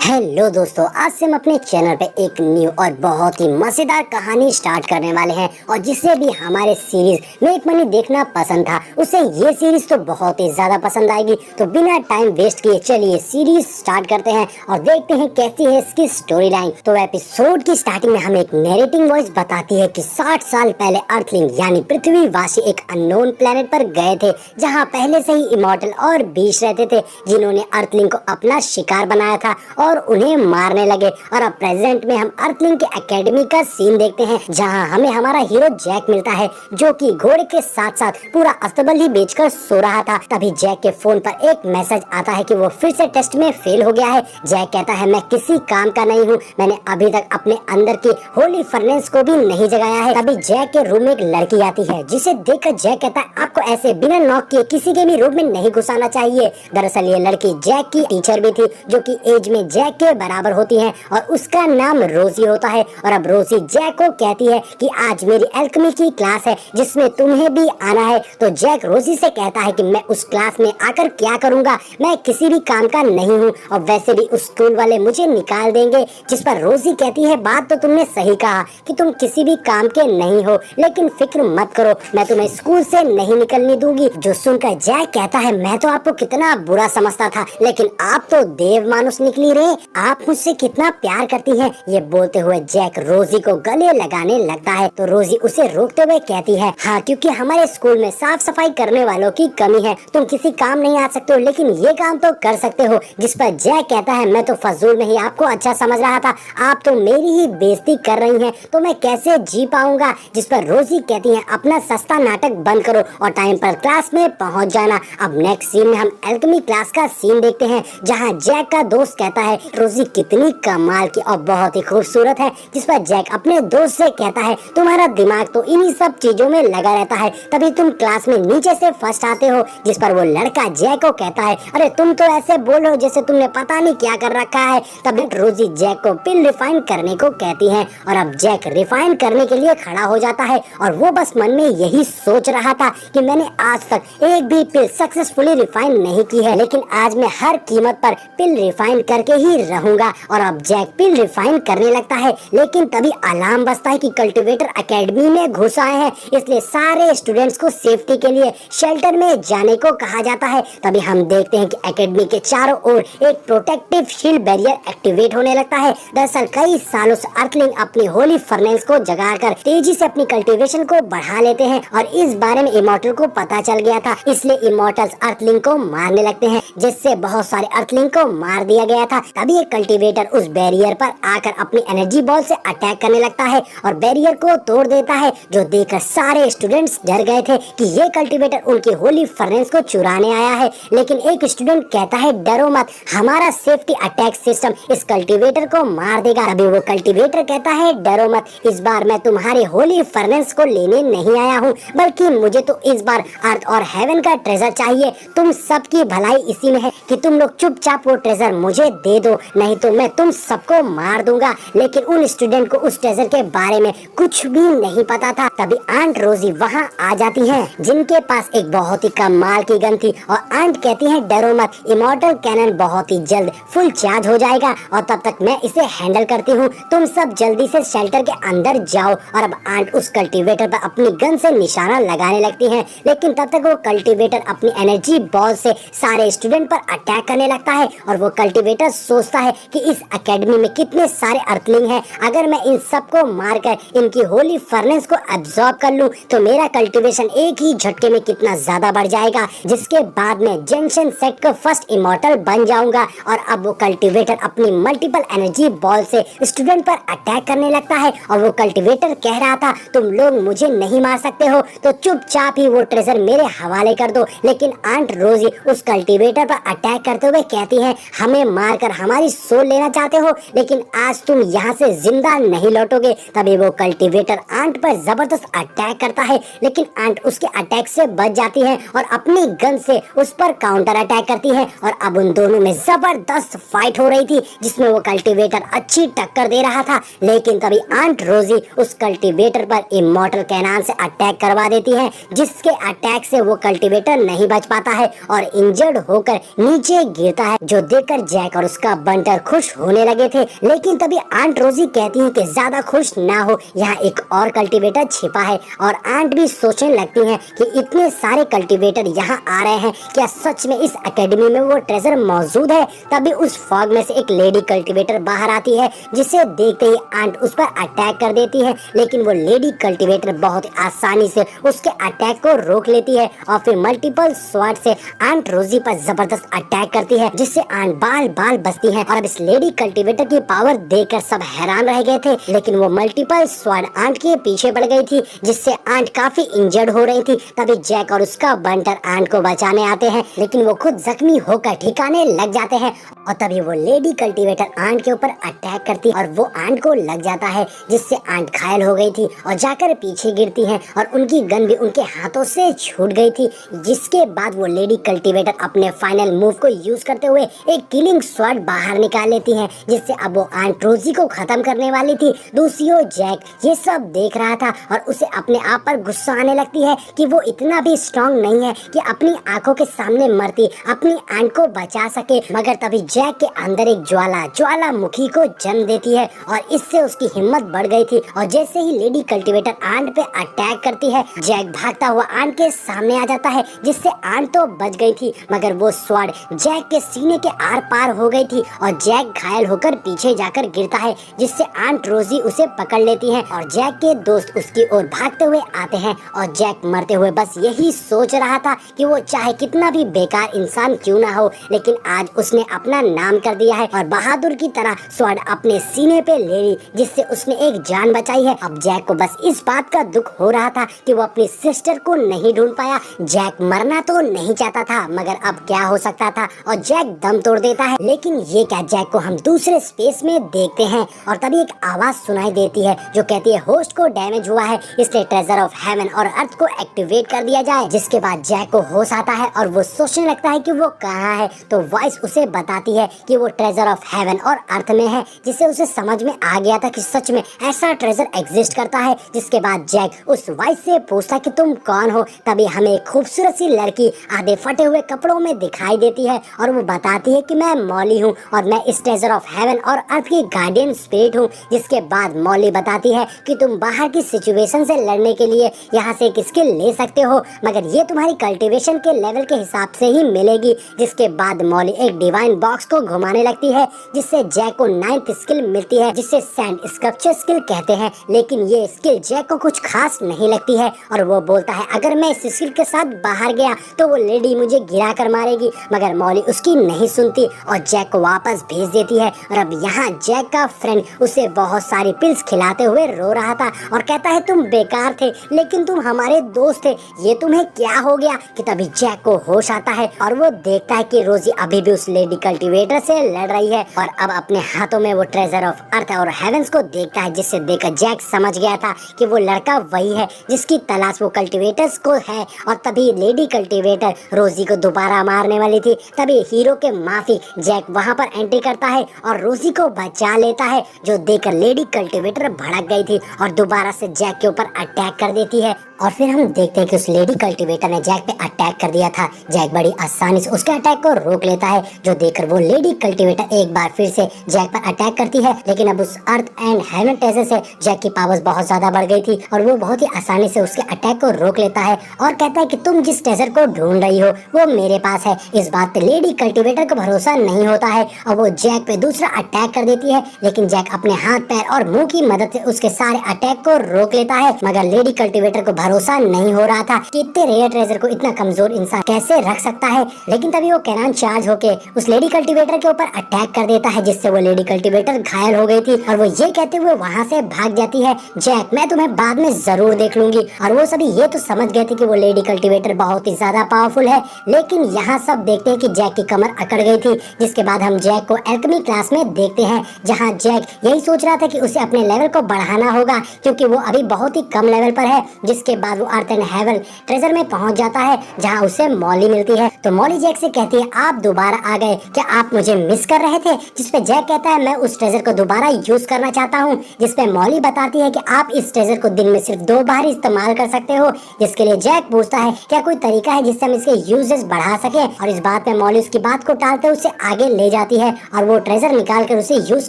Hello दोस्तों, आज से हम अपने चैनल पे एक न्यू और बहुत ही मजेदार कहानी स्टार्ट करने वाले हैं। और जिसे भी हमारे सीरीज मेक मनी देखना पसंद था उसे ये सीरीज तो बहुत ही ज्यादा पसंद आएगी। तो बिना टाइम वेस्ट किए चलिए सीरीज स्टार्ट करते हैं और देखते हैं कैसी है इसकी स्टोरी लाइन। तो एपिसोड की स्टार्टिंग में हमें एक नरेटिंग वॉइस बताती है कि 60 साल पहले अर्थलिंग यानी पृथ्वीवासी एक अननोन प्लेनेट पर गए थे, जहाँ पहले से ही इमॉर्टल और बीश रहते थे जिन्होंने अर्थलिंग को अपना शिकार बनाया था और उन्हें मारने लगे। और अब प्रेजेंट में हम अर्थलिंग के एकेडमी का सीन देखते हैं, जहां हमें हमारा हीरो जैक मिलता है जो कि घोड़े के साथ साथ पूरा अस्तबल ही बेचकर सो रहा था। तभी जैक के फोन पर एक मैसेज आता है कि वो फिर से टेस्ट में फेल हो गया है। जैक कहता है, मैं किसी काम का नहीं हूँ, मैंने अभी तक अपने अंदर की होली फर्नेस को भी नहीं जगाया है। तभी जैक के रूम में एक लड़की आती है, जिसे देखकर जैक कहता है, आपको ऐसे बिना नॉक किए किसी के भी रूम में नहीं घुसाना चाहिए। दरअसल ये लड़की जैक की टीचर भी थी, जो कि एज में जैक के बराबर होती है और उसका नाम रोजी होता है। और अब रोजी जैक को कहती है कि आज मेरी एल्केमी की क्लास है जिसमें तुम्हें भी आना है। तो जैक रोजी से कहता है कि मैं उस क्लास में आकर क्या करूंगा, मैं किसी भी काम का नहीं हूँ और वैसे भी उस स्कूल वाले मुझे निकाल देंगे। जिस पर रोजी कहती है, बात तो तुमने सही कहा कि तुम किसी भी काम के नहीं हो, लेकिन फिक्र मत करो, मैं तुम्हें स्कूल से नहीं निकलने दूंगी। जो सुनकर जैक कहता है, मैं तो आपको कितना बुरा समझता था, लेकिन आप तो देव मानुष निकली रे, आप मुझसे कितना प्यार करती हैं। ये बोलते हुए जैक रोजी को गले लगाने लगता है। तो रोजी उसे रोकते हुए कहती है, हाँ क्योंकि हमारे स्कूल में साफ सफाई करने वालों की कमी है, तुम किसी काम नहीं आ सकते हो लेकिन ये काम तो कर सकते हो। जिस पर जैक कहता है, मैं तो फजूल में ही आपको अच्छा समझ रहा था, आप तो मेरी ही बेइज्जती कर रही हैं, तो मैं कैसे जी पाऊंगा। जिस पर रोजी कहती है, अपना सस्ता नाटक बंद करो और टाइम पर क्लास में पहुंच जाना। अब नेक्स्ट सीन में हम एल्केमी क्लास का सीन देखते हैं, जहाँ जैक का दोस्त कहता है, रोजी कितनी कमाल की और बहुत ही खूबसूरत है। जिस पर जैक अपने दोस्त से कहता है, तुम्हारा दिमाग तो इन्हीं सब चीजों में लगा रहता है, तभी तुम क्लास में नीचे से फर्स्ट आते हो। जिस पर वो लड़का जैक को कहता है, अरे तुम तो ऐसे बोल रहे हो जैसे तुमने पता नहीं क्या कर रखा है। तभी रोजी जैक को पिल रिफाइन करने को कहती है और अब जैक रिफाइन करने के लिए खड़ा हो जाता है और वो बस मन में यही सोच रहा था कि मैंने आज तक एक भी पिल सक्सेसफुली रिफाइन नहीं की है, लेकिन आज मैं हर कीमत पर पिल रिफाइन करके ही रहूंगा। और अब जैक पिल रिफाइन करने लगता है, लेकिन तभी अलार्म बजता है कि कल्टीवेटर एकेडमी में घुस आए हैं, इसलिए सारे स्टूडेंट्स को सेफ्टी के लिए शेल्टर में जाने को कहा जाता है। तभी हम देखते हैं कि एकेडमी के चारों ओर एक प्रोटेक्टिव शील्ड बैरियर एक्टिवेट होने लगता है। दरअसल कई सालों से अर्थलिंग अपनी होली फर्नेस को जगाकर तेजी से अपनी कल्टीवेशन को बढ़ा लेते हैं और इस बारे में इमॉर्टल को पता चल गया था, इसलिए इमॉर्टल्स अर्थलिंग को मारने लगते हैं, जिससे बहुत सारे अर्थलिंग को मार दिया गया था। तभी एक कल्टीवेटर उस बैरियर पर आकर अपनी एनर्जी बॉल से अटैक करने लगता है और बैरियर को तोड़ देता है, जो देखकर सारे स्टूडेंट्स डर गए थे कि ये कल्टीवेटर उनकी होली फर्नेस को चुराने आया है। लेकिन एक स्टूडेंट कहता है, डरो मत, हमारा सेफ्टी अटैक सिस्टम इस कल्टीवेटर को मार देगा। अभी वो कल्टीवेटर कहता है, डरो मत, इस बार मैं तुम्हारे होली फर्नेस को लेने नहीं आया हूँ, बल्कि मुझे तो इस बार अर्थ और हेवन का ट्रेजर चाहिए। तुम सबकी भलाई इसी में है कि तुम लोग चुपचाप वो ट्रेजर मुझे दे दो, नहीं तो मैं तुम सबको मार दूंगा। लेकिन उन स्टूडेंट को उस ट्रेजर के बारे में कुछ भी नहीं पता था। तभी आंट रोजी वहाँ आ जाती है, जिनके पास एक बहुत ही कमाल की गन थी और आंट कहती है, डरो मत, इमॉर्टल कैनन बहुत ही जल्द फुल चार्ज हो जाएगा और तब तक मैं इसे हैंडल करती हूँ, तुम सब जल्दी से शेल्टर के अंदर जाओ। और अब आंट उस कल्टीवेटर पर अपनी गन से निशाना लगाने लगती है, लेकिन तब तक वो कल्टीवेटर अपनी एनर्जी बॉल से सारे स्टूडेंट पर अटैक करने लगता है। और वो कल्टीवेटर सोचता है कि इस एकेडमी में कितने सारे अर्थलिंग हैं, अगर मैं इन सबको मारकर इनकी होली फर्नेस को एब्जॉर्ब कर लूं तो मेरा कल्टीवेशन एक ही झटके में कितना ज्यादा बढ़ जाएगा, जिसके बाद मैं जंक्शन सेट का फर्स्ट इमॉर्टल बन जाऊंगा। और अब वो कल्टीवेटर अपनी मल्टीपल एनर्जी बॉल से स्टूडेंट पर अटैक करने लगता है और वो कल्टीवेटर कह रहा था, तुम लोग मुझे नहीं मार सकते हो तो चुपचाप ही वो ट्रेजर मेरे हवाले कर दो। लेकिन आंट रोजी उस कल्टीवेटर पर अटैक करते हुए कहती है, हमें मारकर हमारी सोल लेना चाहते हो, लेकिन आज तुम यहाँ से जिंदा नहीं लौटोगे। तभी वो कल्टीवेटर आंट पर जबरदस्त अटैक करता है, लेकिन आंट उसके अटैक से बच जाती है और अपनी गन से उस पर काउंटर अटैक करती है। और अब उन दोनों में जबरदस्त फाइट हो रही थी, जिसमें वो कल्टीवेटर अच्छी टक्कर दे रहा था। लेकिन तभी आंट रोजी उस कल्टीवेटर पर इमॉर्टल कैनन से अटैक करवा देती है, जिसके अटैक से वो कल्टीवेटर नहीं बच पाता है और इंजर्ड होकर नीचे गिरता है, जो देखकर जैक और उसका अब बंटर खुश होने लगे थे, लेकिन तभी आंट रोजी कहती है कि ज्यादा खुश ना हो, यहाँ एक और कल्टीवेटर छिपा है। और आंट भी सोचने लगती हैं कि इतने सारे कल्टीवेटर यहाँ आ रहे हैं, क्या सच में इस एकेडमी में वो ट्रेजर मौजूद है। तभी उस फॉग में से एक लेडी कल्टीवेटर बाहर आती है, जिसे देखते ही आंट उस पर अटैक कर देती है, लेकिन वो लेडी कल्टीवेटर बहुत आसानी से उसके अटैक को रोक लेती है और फिर मल्टीपल स्वॉर्ड से आंट रोजी पर जबरदस्त अटैक करती है, जिससे आंट बाल बाल बचती है। और अब इस लेडी कल्टीवेटर की पावर देखकर सब हैरान रह गए थे, लेकिन वो मल्टीपल स्वॉर्ड आंट के पीछे पड़ गई थी, जिससे आंट काफी इंजर्ड हो रही थी। तभी जैक और उसका बंटर आंट को बचाने आते हैं, लेकिन वो खुद जख्मी होकर ठिकाने लग जाते हैं। और तभी वो लेडी कल्टीवेटर आंट के ऊपर अटैक करती है और वो आंट को लग जाता है, जिससे आंट घायल हो गई थी और जाकर पीछे गिरती हैं और उनकी गन भी उनके हाथों से छूट गई थी। जिसके बाद वो लेडी कल्टीवेटर अपने फाइनल मूव को यूज करते हुए एक किलिंग स्वॉर्ड बाहर निकाल लेती हैं, जिससे अब वो आंट रोजी को खत्म करने वाली थी। दूसरी ओर जैक ये सब देख रहा था और उसे अपने आप पर गुस्सा आने लगती है कि वो इतना भी स्ट्रॉन्ग नहीं है कि अपनी आंखों के सामने मरती अपनी आंट को बचा सके। मगर तभी जैक के अंदर एक ज्वालामुखी को जन्म देती है और इससे उसकी हिम्मत बढ़ गई थी। और जैसे ही लेडी कल्टीवेटर आंट पे अटैक करती है, जैक भागता हुआ आंट के सामने आ जाता है, जिससे आंट तो बच गई थी, मगर वो स्वॉर्ड जैक के सीने के आर पार हो गई थी और जैक घायल होकर पीछे जाकर गिरता है, जिससे आंट रोजी उसे पकड़ लेती है और जैक के दोस्त उसकी ओर भागते हुए आते हैं। और जैक मरते हुए बस यही सोच रहा था कि वो चाहे कितना भी बेकार इंसान क्यों ना हो, लेकिन आज उसने अपना नाम कर दिया है और बहादुर की तरह स्वॉर्ड अपने सीने पे ले ली, जिससे उसने एक जान बचाई है। अब जैक को बस इस बात का दुख हो रहा था कि वो अपनी सिस्टर को नहीं ढूंढ पाया। जैक मरना तो नहीं चाहता था, मगर अब क्या हो सकता था, और जैक दम तोड़ देता है। लेकिन ये क्या, जैक को हम दूसरे स्पेस में देखते हैं और तभी एक आवाज सुनाई देती है जो कहती है होस्ट को डैमेज हुआ है, इसलिए ट्रेजर ऑफ हेवन और अर्थ को एक्टिवेट कर दिया जाए। जिसके बाद जैक को होश आता है और वो सोचने लगता है कि वो कहाँ है, तो वॉइस उसे बताती है कि वो ट्रेजर ऑफ हेवन और अर्थ में है, जिससे उसे समझ में आ गया था कि सच में ऐसा ट्रेजर एग्जिस्ट करता है। जिसके बाद जैक उस वॉइस से पूछता कि तुम कौन हो। तभी हमें एक खूबसूरत सी लड़की आधे फटे हुए कपड़ों में दिखाई देती है और वो बताती है कि मैं मॉली हूँ और मैं इस ट्रेजर ऑफ हेवन और अर्थ की गार्डियन स्पिरिट हूँ। जिसके बाद मॉली बताती है कि तुम बाहर की सिचुएशन से लड़ने के लिए यहाँ से एक स्किल ले सकते हो, मगर ये तुम्हारी कल्टीवेशन के लेवल के हिसाब से ही मिलेगी। जिसके बाद मॉली एक डिवाइन बॉक्स को घुमाने लगती है, जिससे जैक को 9th स्किल मिलती है, जिसे सैंड स्कल्पचर स्किल कहते हैं। लेकिन ये स्किल जैक को कुछ खास नहीं लगती है और वो बोलता है अगर मैं इस स्किल के साथ बाहर गया तो वो लेडी मुझे गिरा कर मारेगी, मगर मॉली उसकी नहीं सुनती और जैक को वापस भेज देती है। और अब यहाँ जैक का फ्रेंड उसे बहुत सारी पिल्स खिलाते हुए रो रहा था और कहता है तुम बेकार थे, लेकिन तुम हमारे दोस्त थे, ये तुम्हें क्या हो गया। कि तभी जैक को होश आता है और वो देखता है कि रोजी अभी भी उस लेडी कल्टीवेटर से लड़ रही है और अब अपने हाथों में वो ट्रेजर ऑफ अर्थ और हेवेंस को देखता है, जिससे देखकर जैक समझ गया था कि वो लड़का वही है जिसकी तलाश वो कल्टीवेटर्स को है। और तभी लेडी कल्टीवेटर रोजी को दोबारा मारने वाली थी, तभी हीरो के माफी जैक वहां पर एंट्री करता है और रोजी को बचा लेता है, जो देखकर लेडी कल्टीवेटर भड़क गई थी और दोबारा से जैक के ऊपर अटैक कर देती है। और फिर हम देखते हैं कि उस लेडी कल्टीवेटर ने जैक पे अटैक कर दिया था। जैक बड़ी आसानी से उसके अटैक को रोक लेता है, जो देखकर वो लेडी कल्टीवेटर एक बार फिर से जैक पर अटैक करती है। लेकिन अब उस अर्थ एंड हेवन ट्रेजर से जैक की पावर्स बहुत ज्यादा बढ़ गई थी और वो बहुत ही आसानी से उसके अटैक को रोक लेता है और कहता है कि तुम जिस ट्रेजर को ढूंढ रही हो वो मेरे पास है। इस बात पे लेडी कल्टीवेटर को भरोसा नहीं होता है और वो जैक पे दूसरा अटैक कर देती है, लेकिन जैक अपने हाथ पैर और मुंह की मदद से उसके सारे अटैक को रोक लेता है। मगर लेडी कल्टीवेटर को भरोसा नहीं हो रहा था कि इतने रेयर ट्रेजर को इतना कमजोर इंसान कैसे रख सकता है। लेकिन तभी वो कैनन चार्ज होके उस लेडी कल्टीवेटर के ऊपर अटैक कर देता है, जिससे वो लेडी कल्टीवेटर घायल हो गई थी और वो ये कहते हुए वहाँ से भाग जाती है, जैक मैं तुम्हें बाद में जरूर देख लूंगी। और वो सभी ये तो समझ गए थे कि वो लेडी कल्टीवेटर बहुत ही ज्यादा पावरफुल है। लेकिन यहाँ सब देखते हैं कि जैक की कमर अकड़ गई थी। जिसके बाद हम जैक को एल्केमी क्लास में देखते हैं, जहाँ जैक यही सोच रहा था कि उसे अपने लेवल को बढ़ाना होगा क्योंकि वो अभी बहुत ही कम लेवल पर है। जिसके बाद वो अर्थ एंड हेवन ट्रेजर में पहुंच जाता है जहां उसे मॉली मिलती है। तो मॉली जैक से कहती है आप दोबारा आ गए, क्या आप मुझे मिस कर रहे थे? जिसपे जैक कहता है मैं उस ट्रेजर को दोबारा यूज करना चाहता हूँ। जिसपे मॉली बताती है कि आप इस ट्रेजर को दिन में सिर्फ 2 बार इस्तेमाल कर सकते हो। जिसके लिए जैक पूछता है क्या कोई तरीका है जिससे हम इसके यूजेस बढ़ा सके, और इस बात में मॉली उसकी बात को टालते उसे आगे ले जाती है और वो ट्रेजर निकाल कर उसे यूज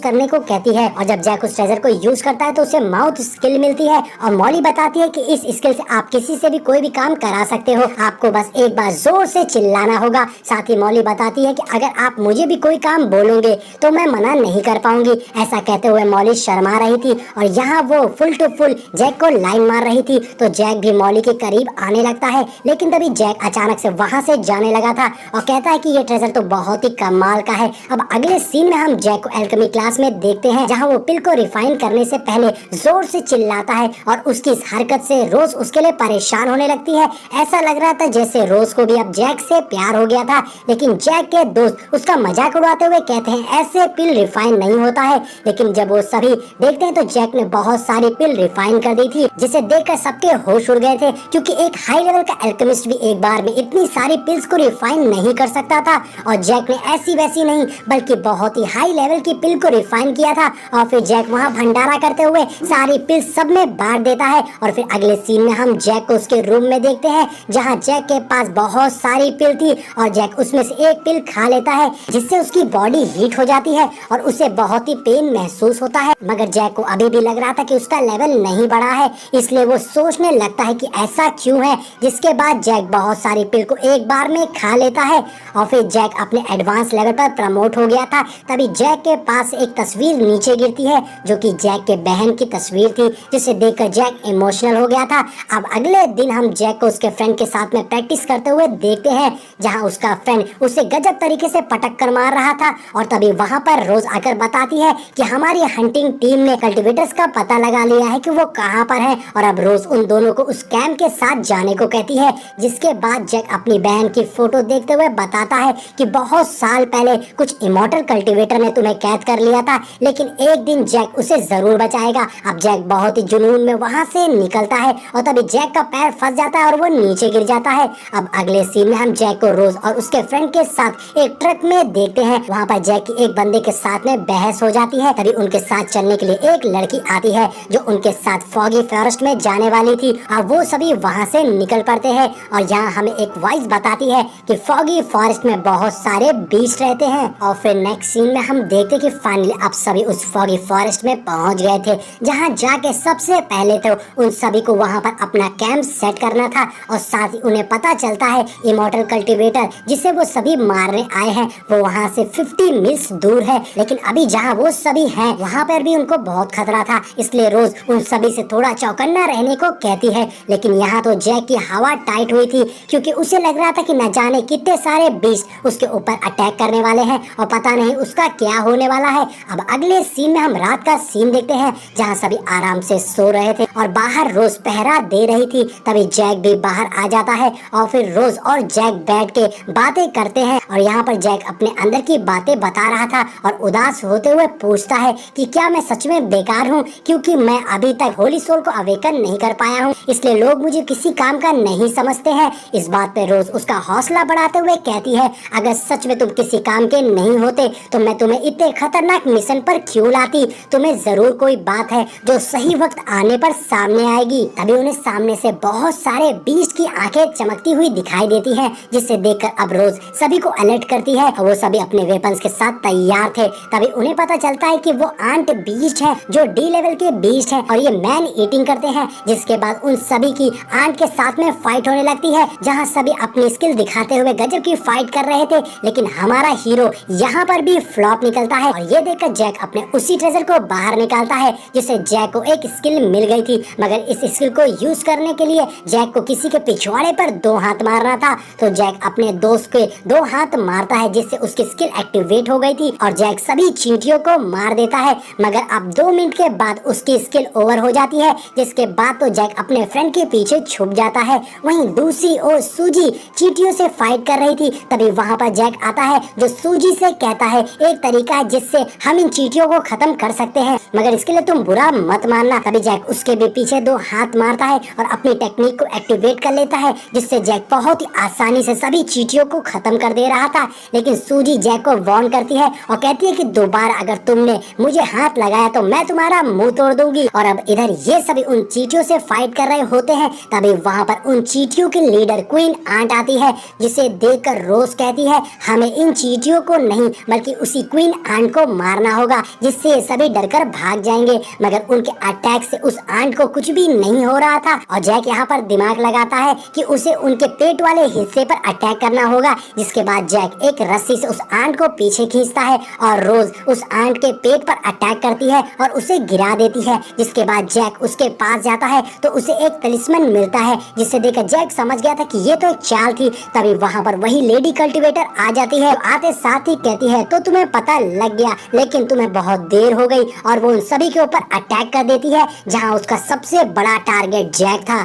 करने को कहती है। और जब जैक उस ट्रेजर को यूज करता है तो उसे माउथ स्किल मिलती है और मॉली बताती है कि इस स्किल से आप किसी से भी कोई भी काम करा सकते हो, आपको बस एक बार जोर से चिल्लाना होगा। साथ ही मॉली बताती है कि अगर आप मुझे भी कोई काम बोलोगे तो मैं मना नहीं कर पाऊंगी। ऐसा कहते हुए मॉली शर्मा रही थी और यहाँ वो फुल टू फुल जैक को लाइन मार रही थी। तो जैक भी मॉली के करीब आने लगता है, लेकिन तभी जैक अचानक से वहाँ से जाने लगा था और कहता है कि ये ट्रेजर तो बहुत ही कमाल का है। अब अगले सीन में हम जैक को एल्केमी क्लास में देखते हैं जहाँ वो पिल को रिफाइन करने से पहले जोर से चिल्लाता है और उसकी इस हरकत से रोज उसके लिए परेशान होने लगती है। ऐसा लग रहा था जैसे रोज को भी अब जैक से प्यार हो गया था, लेकिन जैक के दोस्त उसका मजाक उड़ाते हुए कहते हैं ऐसे पिल रिफाइन नहीं होता है। लेकिन जब वो सभी देखते हैं तो जैक ने बहुत सारी पिल रिफाइन कर दी थी, जिसे देखकर सबके होश उड़ गए थे, क्योंकि एक हाई लेवल का एल्केमिस्ट भी एक बार में इतनी सारी पिल्स को रिफाइन नहीं कर सकता था। और जैक ने ऐसी वैसी नहीं बल्कि बहुत ही हाई लेवल की पिल को रिफाइन किया था और फिर जैक वहाँ भंडारा करते हुए सारी पिल सब में बांट देता है। और फिर अगले सीन में हम जैक को उसके रूम में देखते हैं जहाँ जैक के पास बहुत सारी पिल थी और जैक उसमें से एक पिल खा लेता है जिससे उसकी बॉडी हीट हो जाती है और उसे बहुत ही पेन महसूस होता है। मगर जैक को अभी भी लग रहा था कि उसका लेवल नहीं बढ़ा है, इसलिए वो सोचने लगता है कि ऐसा क्यों है। जिसके बाद जैक बहुत सारी पिल को एक बार में खा लेता है और फिर जैक अपने एडवांस लेवल पर प्रमोट हो गया था। तभी जैक के पास एक तस्वीर नीचे गिरती है जो कि जैक के बहन की तस्वीर थी, जिसे देखकर जैक इमोशनल हो गया था। अब अगले दिन हम जैक को उसके फ्रेंड के साथ में प्रैक्टिस करते हुए देखते हैं जहां उसका फ्रेंड उसे गजब तरीके से पटक कर मार रहा था। और तभी वहां पर रोज आकर बताती है कि हमारी हंटिंग टीम ने कल्टीवेटर्स का पता लगा लिया है कि वो कहां पर है, और अब रोज उन दोनों को उस कैंप के साथ जाने को कहती है। जिसके बाद जैक अपनी बहन की फोटो देखते हुए बताता है कि बहुत साल पहले कुछ इमॉर्टल कल्टीवेटर ने तुम्हें कैद कर लिया था, लेकिन एक दिन जैक उसे जरूर बचाएगा। अब जैक बहुत ही जुनून में वहां से निकलता है और तभी जैक का पैर फंस जाता है और वो नीचे गिर जाता है। अब अगले सीन में हम जैक को रोज और उसके फ्रेंड के साथ एक ट्रक में देखते हैं। वहाँ पर जैक की एक बंदे के साथ में बहस हो जाती है। तभी उनके साथ चलने के लिए एक लड़की आती है जो उनके साथ फॉगी फॉरेस्ट में जाने वाली थी और वो सभी वहाँ से निकल पड़ते हैं। और यहाँ हमें एक वॉइस बताती है कि फॉगी फॉरेस्ट में बहुत सारे बीस्ट रहते हैं। और फिर नेक्स्ट सीन में हम देखते कि फाइनली अब सभी उस फॉगी फॉरेस्ट में पहुँच गए थे, जहाँ जाके सबसे पहले तो उन सभी को वहाँ पर अपना कैंप सेट करना था। और साथ ही उन्हें पता चलता है इमॉर्टल कल्टीवेटर जिसे वो सभी मारने आए हैं वो वहाँ से 50 मील्स दूर है। लेकिन अभी जहाँ वो सभी हैं वहाँ पर भी उनको बहुत खतरा था, इसलिए रोज उन सभी से थोड़ा चौकन्ना रहने को कहती है। लेकिन यहाँ तो जैक की हवा टाइट हुई थी, क्योंकि उसे लग रहा था कि न जाने कितने सारे बीस्ट उसके ऊपर अटैक करने वाले हैं और पता नहीं उसका क्या होने वाला है। अब अगले सीन में हम रात का सीन देखते हैं जहाँ सभी आराम से सो रहे थे और बाहर रोज पहरा दे रही थी। तभी जैक भी बाहर आ जाता है और फिर रोज और जैक बैठ के बातें करते हैं। और यहाँ पर जैक अपने अंदर की बातें बता रहा था और उदास होते हुए पूछता है कि क्या मैं सच में बेकार हूँ, क्योंकि मैं अभी तक होली सोल को अवेकन नहीं कर पाया हूँ, इसलिए लोग मुझे किसी काम का नहीं समझते हैं। इस बात पे रोज उसका हौसला बढ़ाते हुए कहती है अगर सच में तुम किसी काम के नहीं होते तो मैं तुम्हें इतने खतरनाक मिशन पर क्यों लाती, तुम्हें जरूर कोई बात है जो सही वक्त आने पर सामने आएगी। तभी उन्हें सामने से बहुत सारे बीस्ट की आंखें चमकती हुई दिखाई देती हैं, जिससे देखकर अब रोज सभी को अलर्ट करती है और वो सभी अपने वेपन्स के साथ तैयार थे। तभी उन्हें पता चलता है कि वो आंट बीस्ट है जो डी लेवल के बीस्ट है और ये मैन ईटिंग करते हैं। जिसके बाद उन सभी की आंट के साथ में फाइट होने लगती है, जहाँ सभी अपनी स्किल दिखाते हुए गजब की फाइट कर रहे थे। लेकिन हमारा हीरो यहाँ पर भी फ्लॉप निकलता है और ये देखकर जैक अपने उसी ट्रेजर को बाहर निकालता है, जिससे जैक को एक स्किल मिल गई थी। मगर इस स्किल को यूज करने के लिए जैक को किसी के पिछवाड़े पर 2 हाथ मारना था, तो जैक अपने दोस्त के 2 हाथ मारता है, जिससे उसकी स्किल एक्टिवेट हो गई थी और जैक सभी चींटियों को मार देता है। मगर अब 2 मिनट के बाद उसकी स्किल ओवर हो जाती है, जिसके बाद तो जैक अपने फ्रेंड के पीछे छुप जाता है। वहीं दूसरी ओर सूजी चींटियों से फाइट कर रही थी। तभी वहाँ पर जैक आता है जो सूजी से कहता है एक तरीका है जिससे हम इन चींटियों को खत्म कर सकते हैं, मगर इसके लिए तुम बुरा मत मानना। तभी जैक उसके भी पीछे 2 हाथ मारता है, और अपनी टेक्निक को एक्टिवेट कर लेता है, जिससे जैक बहुत ही आसानी से सभी चींटियों को खत्म कर दे रहा था। लेकिन सूजी जैक को वार्न करती है और कहती है कि दोबारा अगर तुमने मुझे हाथ लगाया तो मैं तुम्हारा मुंह तोड़ दूंगी। और अब इधर ये सभी उन चींटियों से फाइट कर रहे होते हैं, तभी वहाँ पर उन चींटियों की लीडर क्वीन आंट आती है, जिसे देखकर रोज कहती है हमें इन चींटियों को नहीं बल्कि उसी क्वीन आंट को मारना होगा, जिससे सभी डरकर भाग जाएंगे। मगर उनके अटैक से उस आंट को कुछ भी नहीं हो रहा था और जैक यहाँ पर दिमाग लगाता है कि उसे उनके पेट वाले हिस्से पर अटैक करना होगा। जिसके बाद जैक एक रस्सी से उस आंट को पीछे खींचता है और रोज उस आंट के पेट पर अटैक करती है और उसे गिरा देती है। जिसके बाद जैक उसके पास जाता है तो उसे एक तलिस्मन मिलता है, जिसे देखकर जैक समझ गया था कि ये तो एक चाल थी। तभी वहाँ पर वही लेडी कल्टीवेटर आ जाती है, आते साथ ही कहती है तो तुम्हें पता लग गया, लेकिन तुम्हें बहुत देर हो गई। और वो उन सभी के ऊपर अटैक कर देती है, जहाँ उसका सबसे बड़ा टारगेट जैक था।